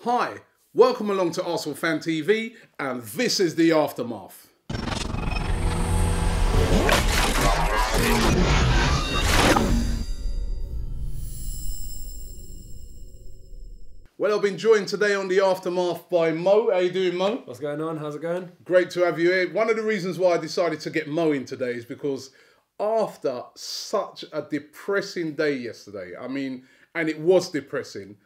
Hi, welcome along to Arsenal Fan TV, and this is the aftermath. Well, I've been joined today on the aftermath by Mo. How you doing, Mo? What's going on? How's it going? Great to have you here. One of the reasons why I decided to get Mo in today is because after such a depressing day yesterday, and it was depressing,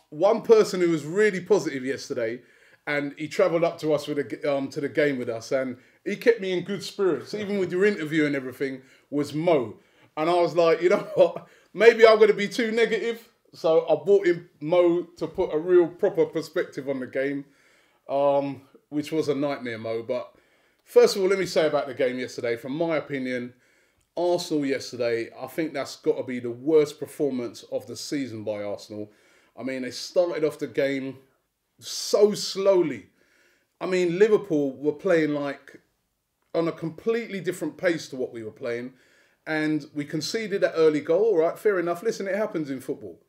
one person who was really positive yesterday, and he travelled up to us with to the game with us, and he kept me in good spirits, even with your interview and everything, was Mo. And I was like, you know what, maybe I'm going to be too negative. So I brought in Mo to put a real proper perspective on the game, which was a nightmare, Mo. But first of all, let me say about the game yesterday. From my opinion, Arsenal yesterday, I think that's got to be the worst performance of the season by Arsenal. I mean, they started off the game so slowly. I mean, Liverpool were playing like on a completely different pace to what we were playing. And we conceded that early goal. All right, fair enough. Listen, it happens in football.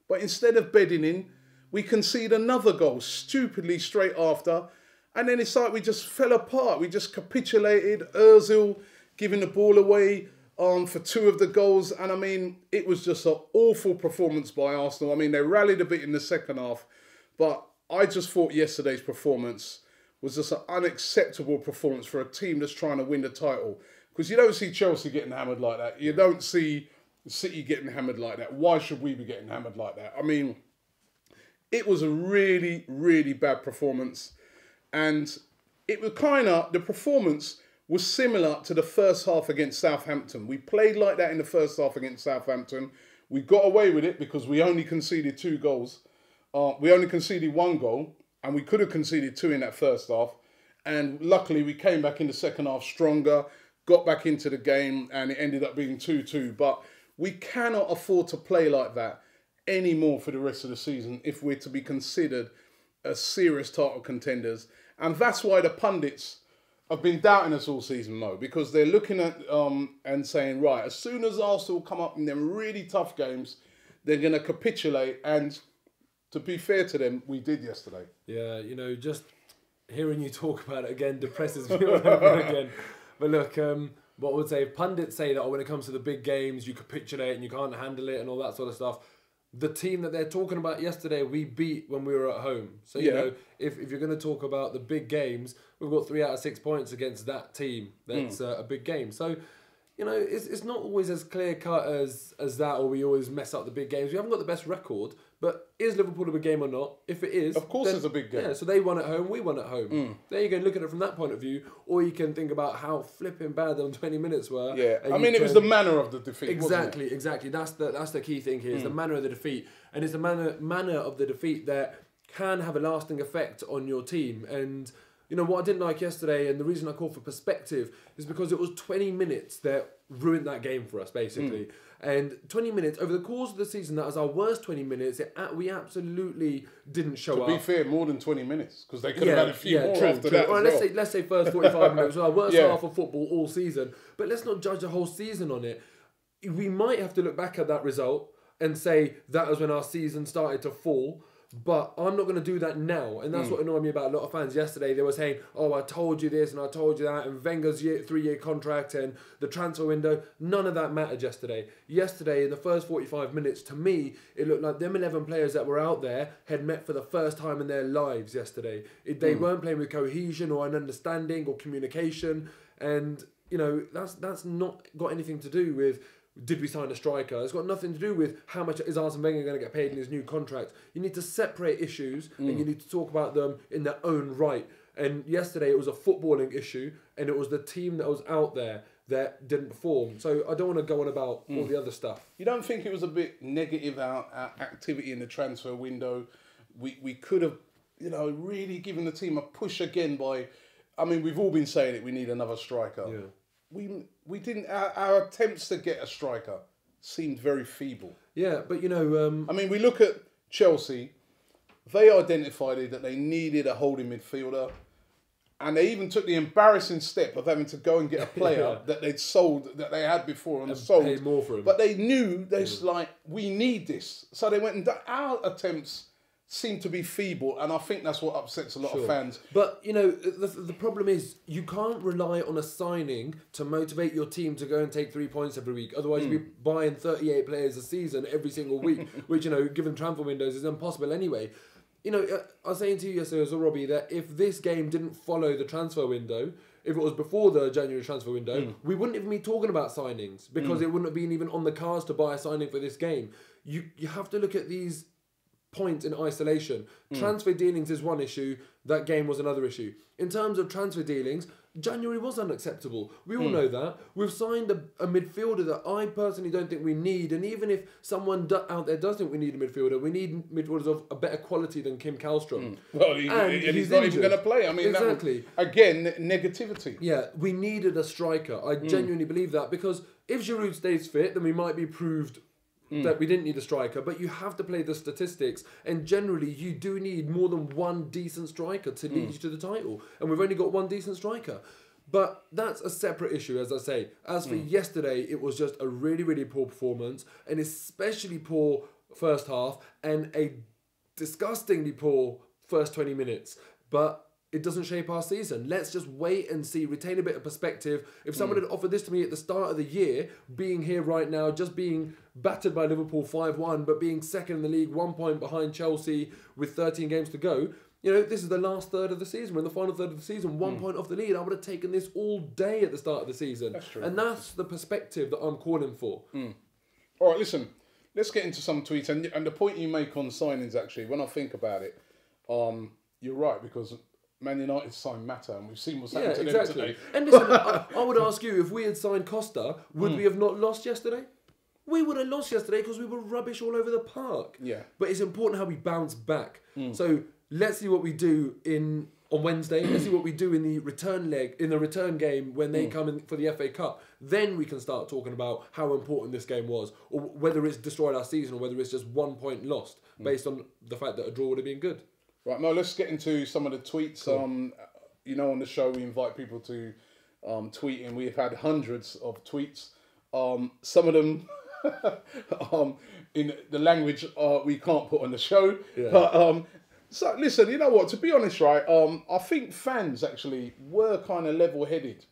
But instead of bedding in, we concede another goal stupidly straight after. And then it's like we just fell apart. We just capitulated. Ozil giving the ball away for two of the goals. And I mean, it was just an awful performance by Arsenal. I mean, they rallied a bit in the second half. But I just thought yesterday's performance was just an unacceptable performance for a team that's trying to win the title. Because you don't see Chelsea getting hammered like that. You don't see City getting hammered like that. Why should we be getting hammered like that? I mean, it was a really, really bad performance. And it was the performance was similar to the first half against Southampton. We played like that in the first half against Southampton. We got away with it because we only conceded 2 goals. We only conceded 1 goal, and we could have conceded 2 in that first half. And luckily, we came back in the second half stronger, got back into the game, and it ended up being 2-2. But we cannot afford to play like that anymore for the rest of the season if we're to be considered as serious title contenders. And that's why the pundits have been doubting us all season, Mo, because they're looking at and saying, right, as soon as Arsenal come up in them really tough games, they're going to capitulate. And to be fair to them, we did yesterday. Yeah, you know, just hearing you talk about it again depresses me all over again. But look, what I would say, pundits say that when it comes to the big games, you capitulate and you can't handle it and all that sort of stuff. The team that they're talking about yesterday, we beat when we were at home. So, you know, if you're going to talk about the big games, we've got 3 out of 6 points against that team. That's a big game. So, you know, it's not always as clear-cut as that, or we always mess up the big games. We haven't got the best record, but is Liverpool a big game or not? If it is... Of course it's a big game. Yeah, so they won at home, we won at home. There you go, look at it from that point of view, or you can think about how flipping bad them 20 minutes were. Yeah, I mean, it was the manner of the defeat, Exactly, exactly. That's the key thing here, is the manner of the defeat. And it's the manner of the defeat that can have a lasting effect on your team. And... you know, what I didn't like yesterday, and the reason I called for perspective, is because it was 20 minutes that ruined that game for us, basically. And 20 minutes, over the course of the season, that was our worst 20 minutes. We absolutely didn't show up. To be fair, more than 20 minutes, because they could have had a few more after that well, as well. Let's say first 45 minutes was our worst half of football all season. But let's not judge the whole season on it. We might have to look back at that result and say that was when our season started to fall. But I'm not going to do that now. And that's what annoyed me about a lot of fans yesterday. They were saying, oh, I told you this and I told you that. And Wenger's 3-year contract and the transfer window. None of that mattered yesterday. Yesterday, in the first 45 minutes, to me, it looked like them 11 players that were out there had met for the first time in their lives yesterday. They weren't playing with cohesion or an understanding or communication. And, you know, that's not got anything to do with... did we sign a striker? It's got nothing to do with how much is Arsene Wenger going to get paid in his new contract. You need to separate issues and you need to talk about them in their own right. And yesterday it was a footballing issue, and it was the team that was out there that didn't perform. So I don't want to go on about all the other stuff. You don't think it was a bit negative, our activity in the transfer window? We could have, you know, really given the team a push again by... I mean, we've all been saying it, we need another striker. Yeah. We didn't... Our attempts to get a striker seemed very feeble. Yeah, but, you know... I mean, we look at Chelsea. They identified that they needed a holding midfielder. And they even took the embarrassing step of having to go and get a player that they'd sold, that they had before and sold. Pay more for him. But they knew, like, we need this. So they went and done... Our attempts seem to be feeble, and I think that's what upsets a lot of fans. But, you know, the problem is you can't rely on a signing to motivate your team to go and take 3 points every week. Otherwise, you'll be buying 38 players a season every single week, which, you know, given transfer windows is impossible anyway. You know, I was saying to you yesterday as well, Robbie, that if this game didn't follow the transfer window, if it was before the January transfer window, we wouldn't even be talking about signings because it wouldn't have been even on the cards to buy a signing for this game. You have to look at these points in isolation. Transfer dealings is one issue, that game was another issue. In terms of transfer dealings, January was unacceptable. We all know that. We've signed a midfielder that I personally don't think we need, and even if someone out there does think we need a midfielder, we need midfielders of a better quality than Kim Kallstrom. Well, he's not even going to play. I mean, exactly. Again, negativity. Yeah, we needed a striker. I genuinely believe that, because if Giroud stays fit, then we might be proved that we didn't need a striker, but you have to play the statistics, and generally you do need more than one decent striker to lead you to the title, and we've only got one decent striker. But that's a separate issue, as I say. As for yesterday, it was just a really, really poor performance, and especially poor first half, and a disgustingly poor first 20 minutes. But it doesn't shape our season. Let's just wait and see, retain a bit of perspective. If someone had offered this to me at the start of the year, being here right now, just being battered by Liverpool 5-1, but being second in the league, 1 point behind Chelsea with 13 games to go, you know, this is the last third of the season. We're in the final third of the season, 1 point off the lead. I would have taken this all day at the start of the season. That's true. And that's the perspective that I'm calling for. All right, listen, let's get into some tweets. And the point you make on signings, actually, when I think about it, you're right, because Man United signed Mata, and we've seen what's happened to them today. And listen, I would ask you, if we had signed Costa, would we have not lost yesterday? We would have lost yesterday because we were rubbish all over the park. Yeah. But it's important how we bounce back. So let's see what we do on Wednesday. Let's see what we do in the return game when they come in for the FA Cup. Then we can start talking about how important this game was, or whether it's destroyed our season, or whether it's just 1 point lost based on the fact that a draw would have been good. Right, now let's get into some of the tweets. Cool. You know, on the show we invite people to tweet in. We've had hundreds of tweets. Some of them in the language we can't put on the show. Yeah. But so listen, you know what? To be honest, right? I think fans actually were kind of level-headed.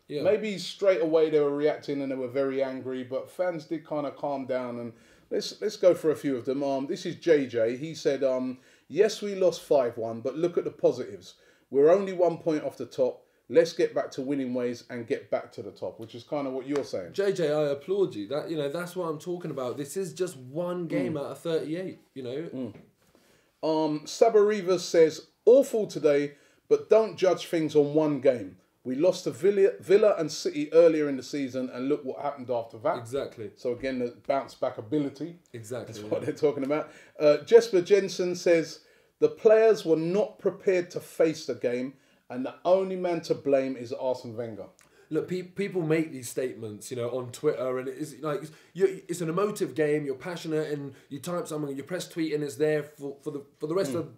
Yeah. Maybe straight away they were reacting and they were very angry, but fans did kind of calm down. And let's go for a few of them. This is JJ. He said, yes, we lost 5-1, but look at the positives. We're only 1 point off the top. Let's get back to winning ways and get back to the top, which is kind of what you're saying. JJ, I applaud you. That, you know, that's what I'm talking about. This is just one game out of 38, you know. Sabariva says, awful today, but don't judge things on one game. We lost to Villa and City earlier in the season, and look what happened after that. Exactly. So again, the bounce back ability. Exactly. That's what they're talking about. Jesper Jensen says, the players were not prepared to face the game, and the only man to blame is Arsene Wenger. Look, people make these statements, you know, on Twitter, and it's like it's an emotive game. You're passionate, and you type something, and you press tweet, and it's there for the rest of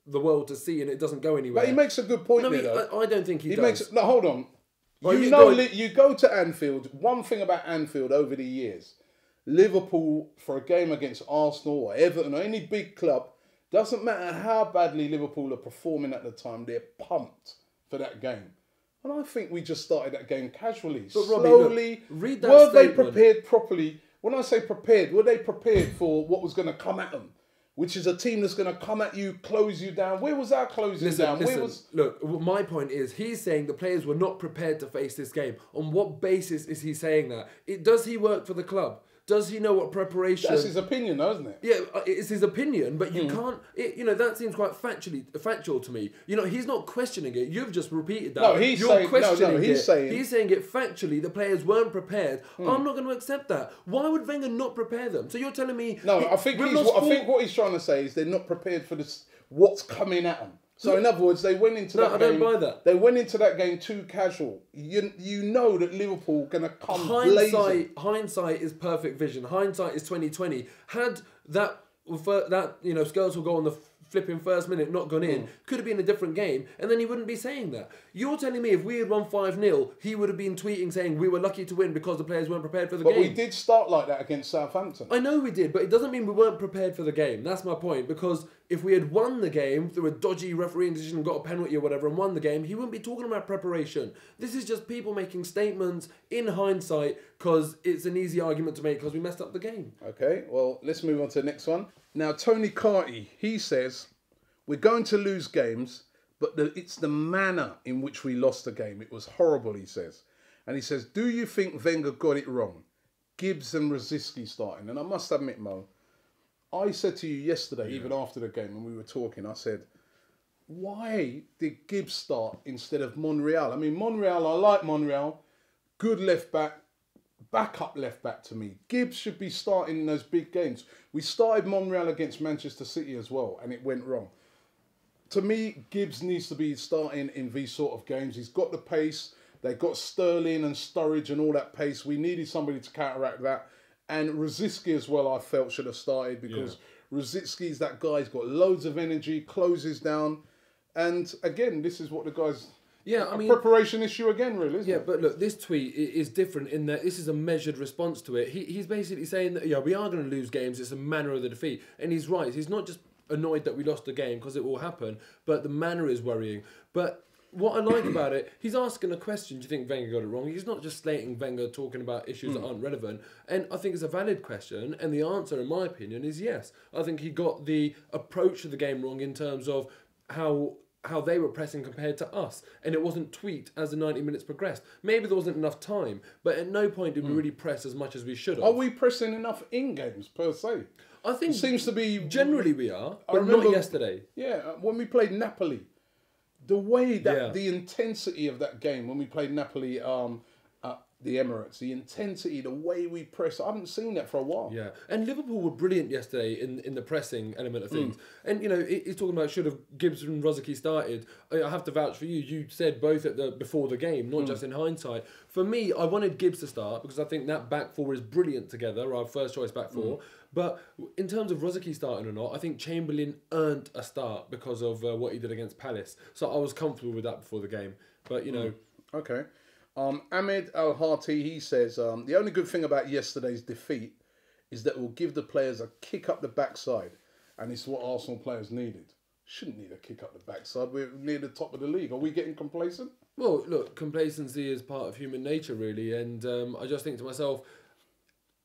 the world to see, and it doesn't go anywhere. But he makes a good point there, though. I don't think he does. No, hold on. Well, you go to Anfield. One thing about Anfield over the years, Liverpool, for a game against Arsenal or Everton or any big club, doesn't matter how badly Liverpool are performing at the time, they're pumped for that game. And I think we just started that game casually, but Robbie, slowly. Look, read that were statement. They prepared properly? When I say prepared, were they prepared for what was going to come at them? Which is a team that's going to come at you, close you down. Where was our closing down? Look, my point is, he's saying the players were not prepared to face this game. On what basis is he saying that? Does he work for the club? Does he know what preparation... That's his opinion, though, isn't it? Yeah, it's his opinion, but you can't... you know, that seems quite factual to me. You know, he's not questioning it. You've just repeated that. No, he's saying it factually. The players weren't prepared. I'm not going to accept that. Why would Wenger not prepare them? So you're telling me... No, I think what he's trying to say is they're not prepared for this. What's coming at them. So in other words, they went into that game... No, I don't buy that. They went into that game too casual. You know that Liverpool going to come blazing. Hindsight is perfect vision. Hindsight is 2020. Had that Scholes will go on the flipping first minute, not gone in, could have been a different game, and then he wouldn't be saying that. You're telling me if we had won 5-0, he would have been tweeting saying we were lucky to win because the players weren't prepared for the game. But we did start like that against Southampton. I know we did, but it doesn't mean we weren't prepared for the game. That's my point, because if we had won the game through a dodgy refereeing decision, got a penalty or whatever, and won the game, he wouldn't be talking about preparation. This is just people making statements in hindsight because it's an easy argument to make because we messed up the game. Okay, well, let's move on to the next one. Now, Tony Carty, he says, we're going to lose games, but it's the manner in which we lost the game. It was horrible, he says. And he says, do you think Wenger got it wrong? Gibbs and Rosicky starting. And I must admit, Mo, I said to you yesterday, even after the game when we were talking, I said, why did Gibbs start instead of Monreal? I mean, Monreal, I like Monreal. Good left back, backup left back to me. Gibbs should be starting in those big games. We started Monreal against Manchester City as well, and it went wrong. To me, Gibbs needs to be starting in these sort of games. He's got the pace. They've got Sterling and Sturridge and all that pace. We needed somebody to counteract that. And Rosicky as well, I felt, should have started because Rosicky's that guy. He's got loads of energy, closes down. And again, this is what the guy's... Yeah, I mean... preparation issue again, really, isn't it? Yeah, but look, this tweet is different in that this is a measured response to it. He's basically saying that, we are going to lose games. It's a manner of the defeat. And he's right. He's not just annoyed that we lost the game because it will happen, but the manner is worrying. But... what I like about it, he's asking a question, do you think Wenger got it wrong? He's not just slating Wenger talking about issues that aren't relevant. And I think it's a valid question. And the answer, in my opinion, is yes. I think he got the approach to the game wrong in terms of how they were pressing compared to us. And it wasn't tweaked as the 90 minutes progressed. Maybe there wasn't enough time, but at no point did we really press as much as we should have. Are we pressing enough in games, per se? I think it seems to be... generally we are, but not yesterday. Yeah, when we played Napoli... the way that the intensity of that game when we played Napoli at the Emirates, the intensity, the way we press, I haven't seen that for a while. Yeah, and Liverpool were brilliant yesterday in the pressing element of things. And he's talking about should have Gibbs and Rosicky started. I have to vouch for you. You said both before the game, not just in hindsight. For me, I wanted Gibbs to start because I think that back four is brilliant together. Our first choice back four. But in terms of Rosicky starting or not, I think Chamberlain earned a start because of what he did against Palace. So I was comfortable with that before the game. But, Okay. Ahmed Al-Hati, he says, the only good thing about yesterday's defeat is that it will give the players a kick up the backside. And it's what Arsenal players needed. Shouldn't need a kick up the backside. We're near the top of the league. Are we getting complacent? Well, look, complacency is part of human nature, really. And I just think to myself...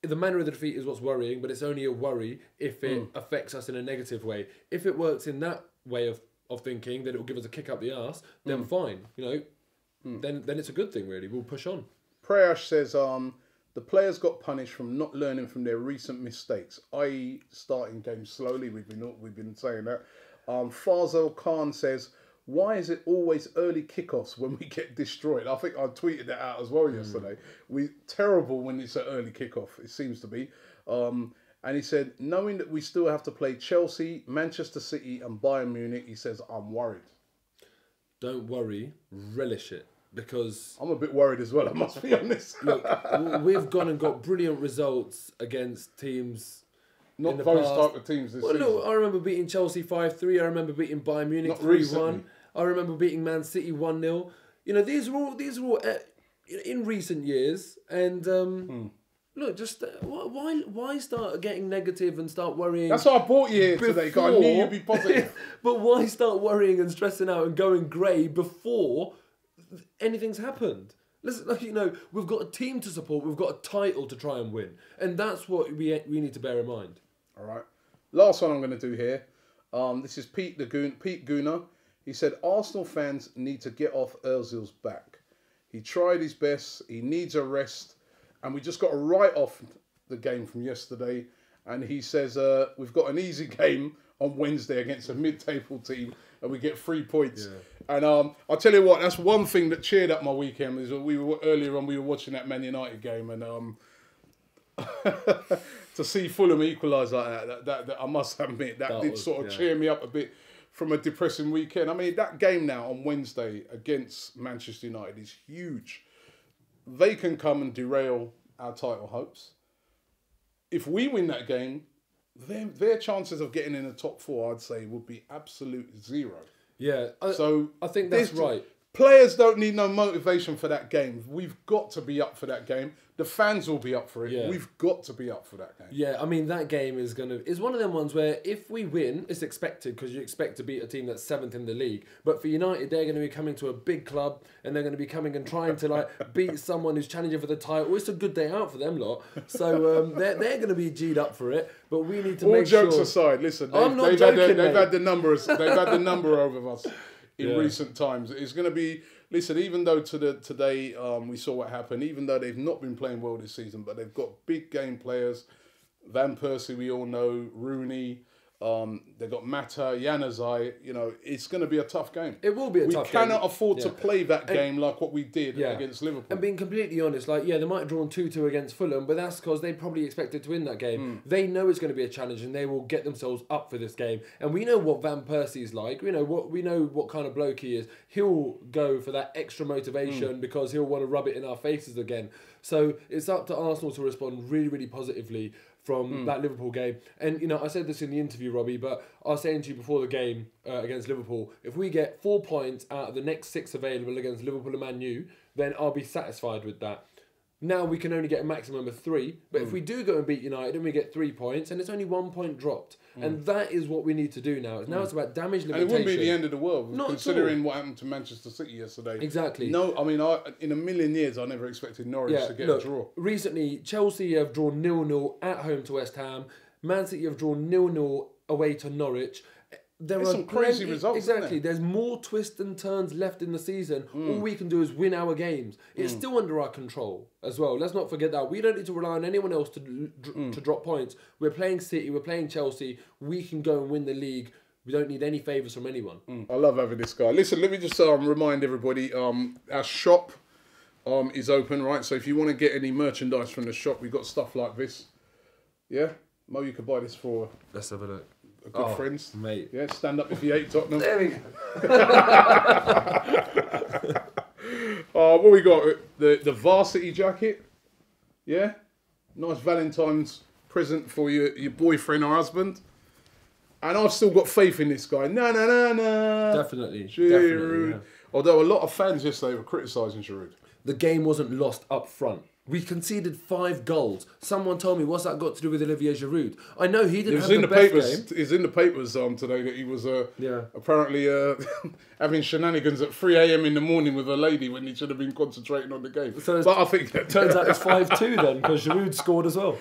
the manner of the defeat is what's worrying, but it's only a worry if it affects us in a negative way. If it works in that way of thinking, that it will give us a kick up the arse, then fine. Then it's a good thing, really. We'll push on. Prayash says, the players got punished from not learning from their recent mistakes, i.e. starting games slowly. We've been saying that. Fazel Khan says, why is it always early kickoffs when we get destroyed? I think I tweeted that out as well yesterday. We're terrible when it's an early kickoff, it seems to be. And he said, knowing that we still have to play Chelsea, Manchester City and Bayern Munich, he says, I'm worried. Don't worry, relish it. Because... I'm a bit worried as well, I must be honest. Look, we've gone and got brilliant results against teams... not those type of teams this season. Look, I remember beating Chelsea 5-3. I remember beating Bayern Munich 3-1. I remember beating Man City 1-0. These are all in recent years. And look, just why start getting negative and start worrying? That's why I brought you here today, because I knew you'd be positive. But why start worrying and stressing out and going grey before anything's happened? Listen, we've got a team to support. We've got a title to try and win, and that's what we need to bear in mind. All right. Last one I'm going to do here. This is Pete Gooner. He said, Arsenal fans need to get off Ozil's back. He tried his best. He needs a rest. And we just got to write off the game from yesterday. And he says, we've got an easy game on Wednesday against a mid-table team. And we get 3 points. Yeah. And I'll tell you what, that's one thing that cheered up my weekend. Is we were watching that Man United game. And... to see Fulham equalise like that I must admit, that did sort of cheer me up a bit from a depressing weekend. I mean, that game now on Wednesday against Manchester United is huge. They can come and derail our title hopes. If we win that game, their chances of getting in the top four, I'd say, would be absolute zero. Yeah, I think that's right. Players don't need no motivation for that game. We've got to be up for that game. The fans will be up for it. Yeah. We've got to be up for that game. Yeah, I mean, that game is one of them ones where if we win, it's expected because you expect to beat a team that's 7th in the league. But for United, they're going to be coming to a big club and they're going to be coming and trying to like beat someone who's challenging for the title. It's a good day out for them lot. So they're going to be G'd up for it. But we need to make sure... All jokes aside, listen, they've had the number over us in recent times. It's going to be... Listen, even though today we saw what happened, even though they've not been playing well this season, but they've got big game players. Van Persie, we all know, Rooney, they've got Mata, Januzaj. You know, it's going to be a tough game. It will be a tough game. We cannot afford to play that game like what we did against Liverpool. And being completely honest, like, they might have drawn 2-2 against Fulham, but that's because they probably expected to win that game. They know it's going to be a challenge and they will get themselves up for this game. And we know what Van Persie's like. We know what kind of bloke he is. He'll go for that extra motivation because he'll want to rub it in our faces again. So it's up to Arsenal to respond really, really positively from that Liverpool game. And, you know, I said this in the interview, Robbie, but I was saying to you before the game against Liverpool, if we get 4 points out of the next 6 available against Liverpool and Man U, then I'll be satisfied with that. Now we can only get a maximum of 3, but if we do go and beat United and we get 3 points, and it's only 1 point dropped, and that is what we need to do now. Now it's about damage limitation. And it wouldn't be the end of the world, Not considering what happened to Manchester City yesterday. Exactly. No, I mean, in a million years, I never expected Norwich to get a draw. Recently, Chelsea have drawn 0-0 at home to West Ham. Man City have drawn 0-0 away to Norwich. There's some crazy results. Exactly. There's more twists and turns left in the season. All we can do is win our games. It's still under our control as well. Let's not forget that. We don't need to rely on anyone else to drop points. We're playing City. We're playing Chelsea. We can go and win the league. We don't need any favours from anyone. I love having this guy. Listen, let me just remind everybody, our shop is open, right? So if you want to get any merchandise from the shop, we've got stuff like this. Yeah? Mo, you could buy this for... Let's have a look. Good friends. Mate. Yeah, stand up if you hate Tottenham. There we go. What we got? The varsity jacket. Yeah? Nice Valentine's present for your boyfriend or husband. And I've still got faith in this guy. No. Definitely. Giroud. Yeah. Although a lot of fans yesterday were criticising Giroud. The game wasn't lost up front. We conceded 5 goals. Someone told me, what's that got to do with Olivier Giroud? I know he didn't have the best game. It's in the papers today that he was apparently having shenanigans at 3 a.m. in the morning with a lady when he should have been concentrating on the game. So but I think that turns out it's 5-2 then, because Giroud scored as well.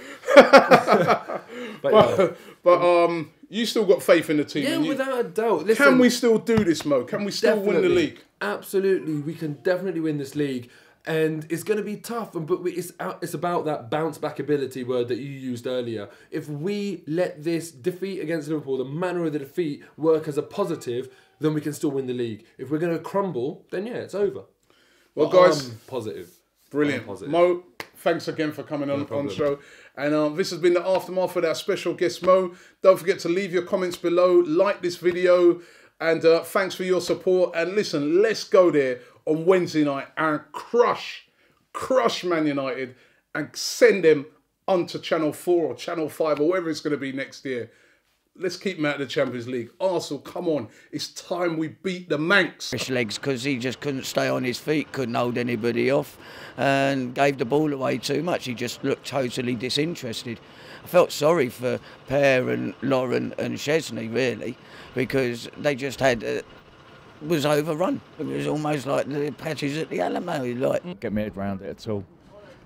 but you still got faith in the team. Yeah, without a doubt. Listen, can we still do this, Mo? Can we still win the league? Absolutely, we can definitely win this league. And it's going to be tough, but it's about that bounce back ability word that you used earlier. If we let this defeat against Liverpool, the manner of the defeat, work as a positive, then we can still win the league. If we're going to crumble, then yeah, it's over. Well, guys, I'm positive. Brilliant. Mo, thanks again for coming on the show. And this has been the aftermath with our special guest, Mo. Don't forget to leave your comments below, like this video, and thanks for your support. And listen, let's go there on Wednesday night and crush Man United and send them onto Channel 4 or Channel 5 or wherever it's going to be next year. Let's keep them out of the Champions League. Arsenal, come on. It's time we beat the Manx. Fresh legs because he just couldn't stay on his feet, couldn't hold anybody off and gave the ball away too much. He just looked totally disinterested. I felt sorry for Per and Lauren and Chesney, really, because they just had... was overrun. It was almost like the patches at the Alamo. Like, get my head around it at all.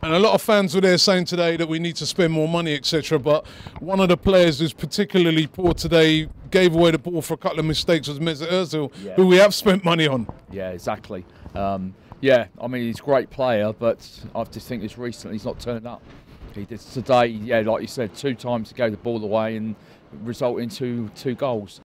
And a lot of fans were there saying today that we need to spend more money, etc. But one of the players who's particularly poor today gave away the ball for a couple of mistakes was Mesut Ozil, who we have spent money on. Yeah, exactly. Yeah, I mean, he's a great player, but I just think this recently he's not turned up. He did today, yeah, like you said, 2 times to go the ball away and result in two goals.